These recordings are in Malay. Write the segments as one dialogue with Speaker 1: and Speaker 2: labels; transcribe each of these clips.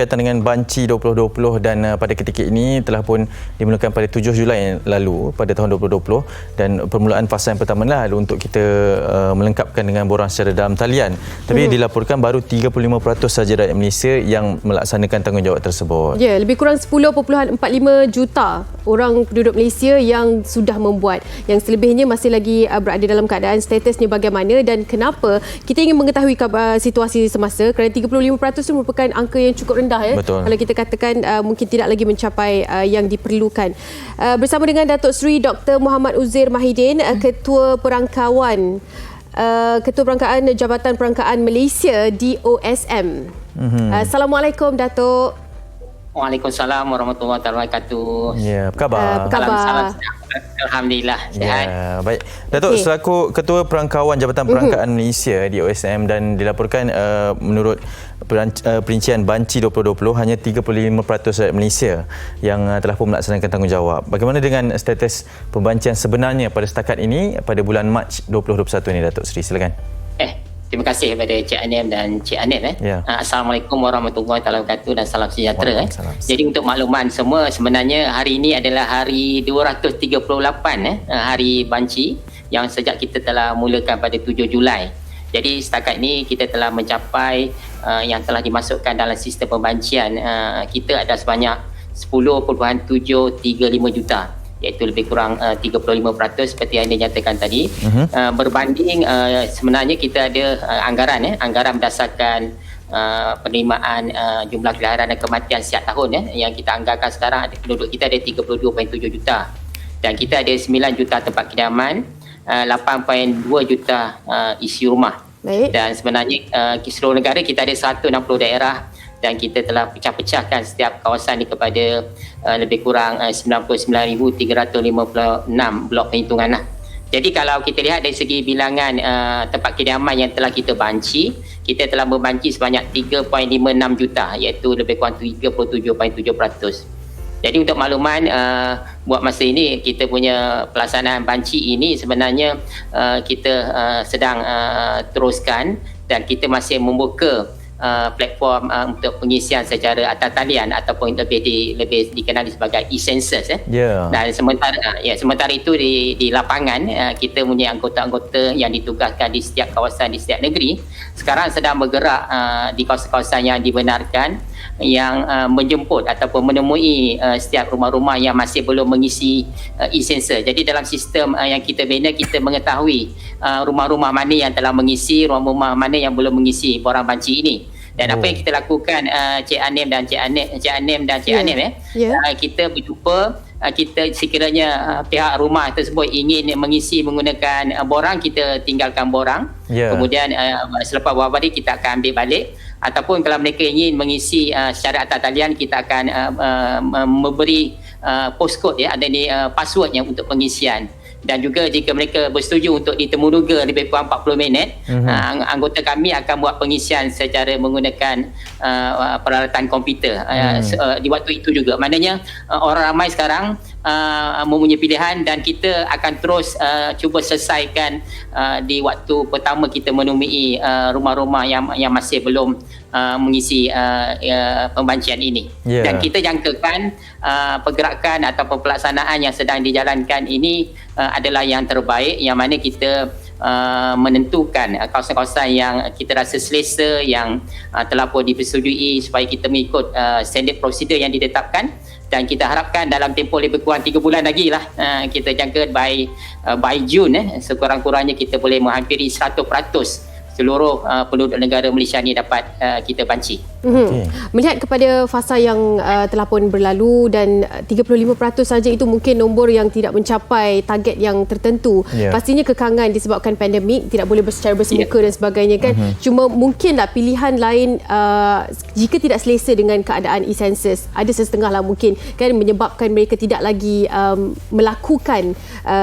Speaker 1: Berkaitan dengan Banci 2020 dan pada ketika ini telah pun dimulakan pada 7 Julai yang lalu pada tahun 2020 dan permulaan fasa yang pertama lah untuk kita melengkapkan dengan borang secara dalam talian. Tapi dilaporkan baru 35% sahaja rakyat Malaysia yang melaksanakan tanggungjawab tersebut.
Speaker 2: Ya, lebih kurang 10.45 juta orang penduduk Malaysia yang sudah membuat. Yang selebihnya masih lagi berada dalam keadaan statusnya bagaimana dan kenapa. Kita ingin mengetahui situasi semasa kerana 35% itu merupakan angka yang cukup rendah.
Speaker 1: Betul.
Speaker 2: Kalau kita katakan mungkin tidak lagi mencapai yang diperlukan. Bersama dengan Datuk Seri Dr. Muhammad Uzair Mahidin, Ketua Perangkawan Jabatan Perangkaan Malaysia DOSM. Assalamualaikum Datuk.
Speaker 3: Waalaikumsalam warahmatullahi wabarakatuh.
Speaker 1: Ya, apa khabar?
Speaker 3: Salam sehat. Alhamdulillah sihat.
Speaker 1: Ya, baik. Datuk, selaku Ketua Perangkawan Jabatan Perangkaan Malaysia DOSM, dan dilaporkan menurut perincian Banci 2020 hanya 35% rakyat Malaysia yang telah pun melaksanakan tanggungjawab. Bagaimana dengan status pembancian sebenarnya pada setakat ini pada bulan Mac 2021 ini, Datuk Seri? Silakan.
Speaker 3: Terima kasih kepada Cik Anem dan Cik Anem.
Speaker 1: Ya.
Speaker 3: Assalamualaikum warahmatullahi wabarakatuh dan salam sejahtera. Jadi untuk makluman semua, sebenarnya hari ini adalah hari 238 hari Banci yang sejak kita telah mulakan pada 7 Julai. Jadi setakat ini kita telah mencapai yang telah dimasukkan dalam sistem pembancian kita ada sebanyak 10.735 juta, iaitu lebih kurang 35% seperti yang dinyatakan tadi. Berbanding sebenarnya kita ada anggaran berdasarkan penerimaan jumlah kelahiran dan kematian setiap tahun yang kita anggarkan sekarang. Penduduk kita ada 32.7 juta dan kita ada 9 juta tempat kediaman, 8.2 juta isi rumah.
Speaker 2: Baik. Dan
Speaker 3: sebenarnya di seluruh negara kita ada 160 daerah dan kita telah pecah-pecahkan setiap kawasan ini kepada lebih kurang 99,356 blok perhitungan. Jadi kalau kita lihat dari segi bilangan tempat kediaman yang telah kita banci, kita telah membanci sebanyak 3.56 juta, iaitu lebih kurang 37.7%. Jadi untuk makluman, buat masa ini kita punya pelaksanaan banci ini sebenarnya kita sedang teruskan dan kita masih membuka platform untuk pengisian secara atas talian ataupun lebih dikenali sebagai e-census. Dan sementara itu di lapangan kita punya anggota-anggota yang ditugaskan di setiap kawasan di setiap negeri sekarang sedang bergerak di kawasan-kawasan yang dibenarkan, yang menjemput ataupun menemui setiap rumah-rumah yang masih belum mengisi e-census. Jadi dalam sistem yang kita bina, kita mengetahui rumah-rumah mana yang telah mengisi, rumah-rumah mana yang belum mengisi borang banci ini. Dan apa yang kita lakukan, Cik Anem dan Cik Anem, kita berjumpa, kita sekiranya pihak rumah tersebut ingin mengisi menggunakan borang, kita tinggalkan borang. Kemudian selepas beberapa hari kita akan ambil balik. Ataupun kalau mereka ingin mengisi secara atas talian, kita akan memberi postcode, ada ni passwordnya untuk pengisian. Dan juga jika mereka bersetuju untuk ditemuruga lebih kurang 40 minit, anggota kami akan buat pengisian secara menggunakan peralatan komputer di waktu itu juga. Maknanya orang ramai sekarang mempunyai pilihan dan kita akan terus cuba selesaikan di waktu pertama kita menemui rumah-rumah yang masih belum mengisi pembancian ini. Dan kita jangkakan pergerakan atau pelaksanaan yang sedang dijalankan ini adalah yang terbaik, yang mana kita menentukan kawasan-kawasan yang kita rasa selesa, yang telah pun dipersetujui supaya kita mengikut standard prosedur yang ditetapkan. Dan kita harapkan dalam tempoh lebih kurang 3 bulan lagi lah, kita jangka by Jun sekurang-kurangnya kita boleh menghampiri 100% seluruh penduduk negara Malaysia ni dapat kita banci.
Speaker 2: Melihat kepada fasa yang telah pun berlalu dan 35% saja itu mungkin nombor yang tidak mencapai target yang tertentu. Pastinya kekangan disebabkan pandemik, tidak boleh secara bersemuka dan sebagainya kan. Cuma mungkinlah pilihan lain jika tidak selesa dengan keadaan e-census, ada setengah lah mungkin kan menyebabkan mereka tidak lagi melakukan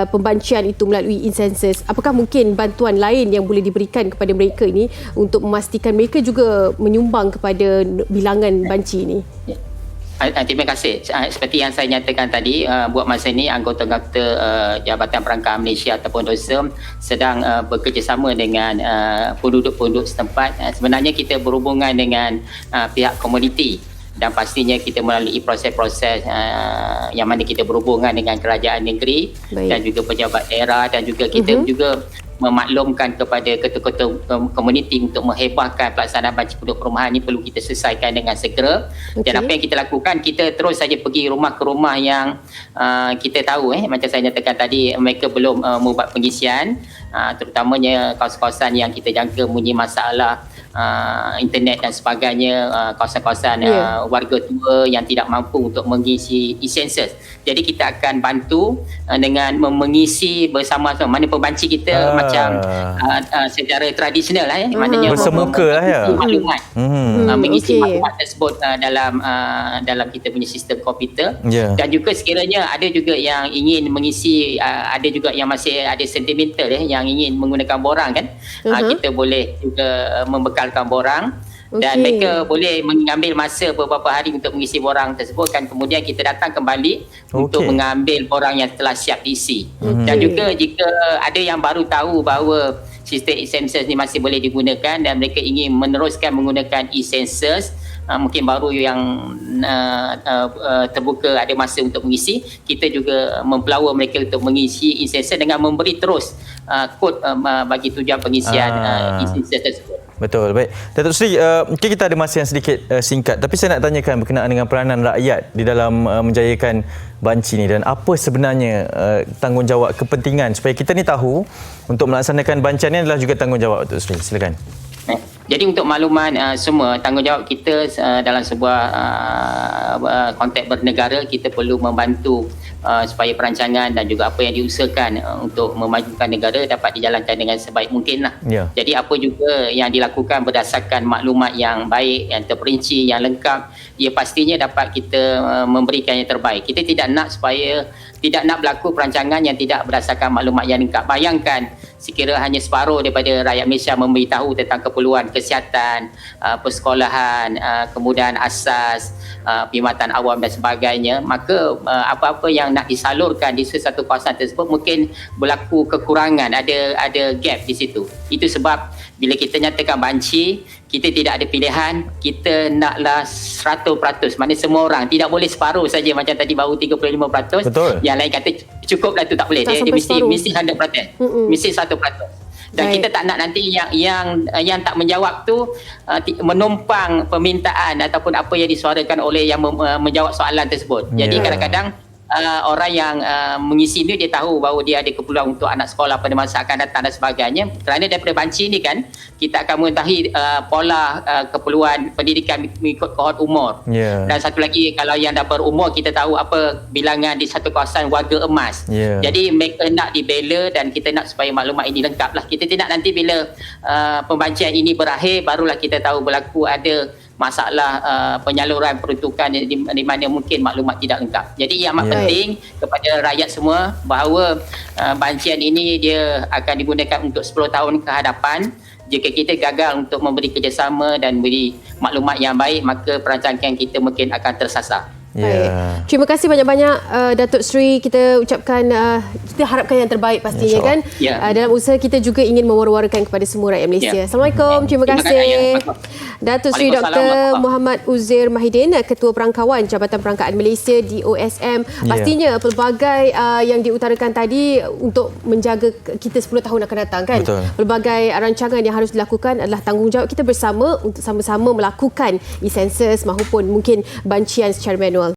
Speaker 2: pembancian itu melalui e-census. Apakah mungkin bantuan lain yang boleh diberikan kepada mereka ini untuk memastikan mereka juga menyumbang kepada bilangan banci ini?
Speaker 3: Terima kasih. Seperti yang saya nyatakan tadi, buat masa ini anggota-anggota Jabatan Perangkaan Malaysia ataupun DOSM sedang bekerjasama dengan penduduk-penduduk setempat. Sebenarnya kita berhubungan dengan pihak komuniti dan pastinya kita melalui proses-proses yang mana kita berhubungan dengan kerajaan negeri. Baik. Dan juga pejabat daerah, dan juga kita juga memaklumkan kepada ketua-ketua komuniti untuk menghebahkan pelaksanaan banci penduduk perumahan ini perlu kita selesaikan dengan segera. Dan apa yang kita lakukan, kita terus saja pergi rumah ke rumah yang kita tahu macam saya nyatakan tadi, mereka belum membuat pengisian, terutamanya kawasan-kawasan yang kita jangka mempunyai masalah internet dan sebagainya, kawasan-kawasan warga tua yang tidak mampu untuk mengisi e-census. Jadi kita akan bantu dengan mengisi bersama-sama. Mana pembanci kita macam secara tradisional maknanya
Speaker 1: bersemuka lah ya.
Speaker 3: Maklumat. Mengisi maklumat tersebut dalam kita punya sistem komputer. Dan juga sekiranya ada juga yang ingin mengisi, ada juga yang masih ada sentimental yang ingin menggunakan borang kan. Kita boleh juga membekalkan borang. Dan mereka boleh mengambil masa beberapa hari untuk mengisi borang tersebut, kan kemudian kita datang kembali untuk mengambil borang yang telah siap diisi. Dan juga jika ada yang baru tahu bahawa sistem e-census ni masih boleh digunakan dan mereka ingin meneruskan menggunakan e-census, mungkin baru yang terbuka ada masa untuk mengisi, kita juga mempelawa mereka untuk mengisi e-census dengan memberi terus kod bagi tujuan pengisian e-census tersebut.
Speaker 1: Betul, baik. Datuk Seri, mungkin kita ada masa yang sedikit singkat, tapi saya nak tanyakan berkenaan dengan peranan rakyat di dalam menjayakan banci ni, dan apa sebenarnya tanggungjawab kepentingan supaya kita ni tahu untuk melaksanakan bancian ni adalah juga tanggungjawab Datuk Seri. Silakan.
Speaker 3: Jadi untuk makluman semua, tanggungjawab kita dalam sebuah konteks bernegara, kita perlu membantu supaya perancangan dan juga apa yang diusahakan untuk memajukan negara dapat dijalankan dengan sebaik mungkin lah. Jadi apa juga yang dilakukan berdasarkan maklumat yang baik, yang terperinci, yang lengkap, ia pastinya dapat kita memberikan yang terbaik. Kita tidak nak berlaku perancangan yang tidak berdasarkan maklumat yang lengkap. Bayangkan sekira hanya separuh daripada rakyat Malaysia memberitahu tentang keperluan kesihatan, persekolahan, kemudahan asas, perkhidmatan awam dan sebagainya, maka apa-apa yang nak disalurkan di sesuatu kawasan tersebut mungkin berlaku kekurangan, ada gap di situ. Itu sebab bila kita nyatakan banci, kita tidak ada pilihan, kita naklah 100%, maknanya semua orang, tidak boleh separuh saja macam tadi baru 35%.
Speaker 1: Betul.
Speaker 3: Yang lain kata cukuplah tu, tak boleh. Dia mesti 100%. Mesti 100%. Dan kita tak nak nanti yang tak menjawab tu menumpang permintaan ataupun apa yang disuarakan oleh yang menjawab soalan tersebut. Jadi kadang-kadang orang yang mengisi ni dia tahu bahawa dia ada keperluan untuk anak sekolah pada masa akan datang dan sebagainya. Kerana daripada banci ni kan kita akan mengetahui pola keperluan pendidikan mengikut kohort umur. Dan satu lagi, kalau yang dah berumur, kita tahu apa bilangan di satu kawasan warga emas. Jadi mereka nak dibela dan kita nak supaya maklumat ini lengkap lah. Kita tidak nanti bila pembancian ini berakhir barulah kita tahu berlaku ada masalah penyaluran peruntukan di mana mungkin maklumat tidak lengkap. Jadi yang amat penting kepada rakyat semua bahawa bancian ini dia akan digunakan untuk 10 tahun ke hadapan. Jika kita gagal untuk memberi kerjasama dan beri maklumat yang baik, maka perancangan kita mungkin akan tersasar.
Speaker 2: Baik. Terima kasih banyak-banyak Datuk Seri. Kita ucapkan kita harapkan yang terbaik pastinya kan. Dalam usaha kita juga ingin mewar-warakan kepada semua rakyat Malaysia. Assalamualaikum. Terima kasih. Datuk Seri Dr. Muhammad Uzair Mahidin, Ketua Perangkawan Jabatan Perangkaan Malaysia DOSM. Pastinya pelbagai yang diutarakan tadi untuk menjaga kita 10 tahun akan datang kan. Pelbagai rancangan yang harus dilakukan adalah tanggungjawab kita bersama untuk sama-sama melakukan e-census maupun mungkin bancian secara manual.